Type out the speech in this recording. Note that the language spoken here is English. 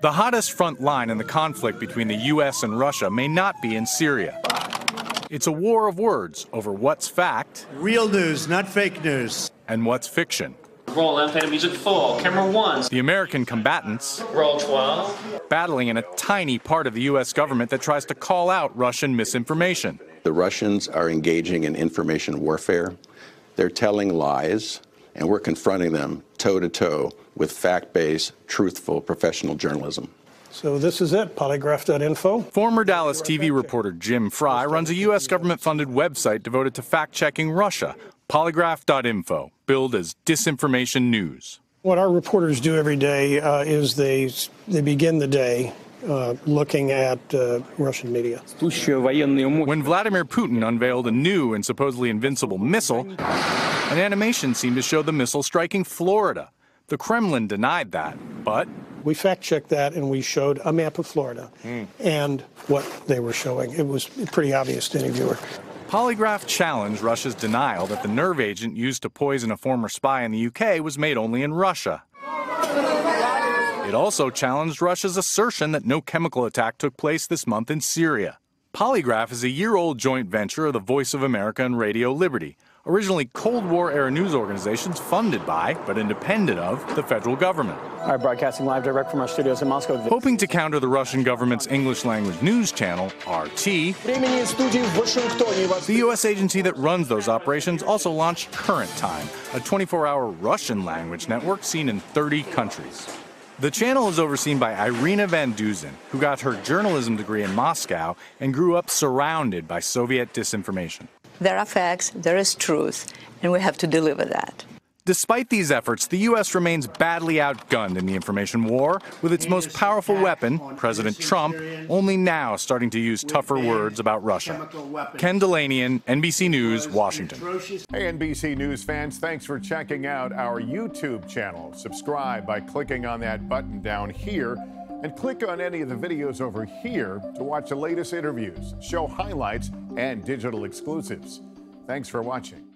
The hottest front line in the conflict between the U.S. and Russia may not be in Syria. It's a war of words over what's fact, real news, not fake news, and what's fiction. Roll FM music 4, camera 1. The American combatants, Roll 12. battling in a tiny part of the U.S. government that tries to call out Russian misinformation. The Russians are engaging in information warfare. They're telling lies, and we're confronting them toe-to-toe with fact-based, truthful, professional journalism. So this is it, polygraph.info. Former Dallas TV reporter Jim Fry runs a U.S. government-funded website devoted to fact-checking Russia, polygraph.info, billed as disinformation news. What our reporters do every day is they begin the day looking at Russian media. When Vladimir Putin unveiled a new and supposedly invincible missile, an animation seemed to show the missile striking Florida. The Kremlin denied that, but we fact-checked that, and we showed a map of Florida and what they were showing. It was pretty obvious to any viewer. Polygraph challenged Russia's denial that the nerve agent used to poison a former spy in the UK was made only in Russia. It also challenged Russia's assertion that no chemical attack took place this month in Syria. Polygraph is a year-old joint venture of the Voice of America and Radio Liberty, originally Cold War-era news organizations funded by, but independent of, the federal government. All right, broadcasting live direct from our studios in Moscow. Hoping to counter the Russian government's English-language news channel, RT, the U.S. agency that runs those operations also launched Current Time, a 24-hour Russian-language network seen in 30 countries. The channel is overseen by Irina Van Duzen, who got her journalism degree in Moscow and grew up surrounded by Soviet disinformation. There are facts, there is truth, and we have to deliver that. Despite these efforts, the U.S. remains badly outgunned in the information war, with its most powerful weapon, President Trump, only now starting to use tougher words about Russia. Ken Delanian, NBC News, Washington. Hey, NBC News fans, thanks for checking out our YouTube channel. Subscribe by clicking on that button down here, and click on any of the videos over here to watch the latest interviews, show highlights, and digital exclusives. Thanks for watching.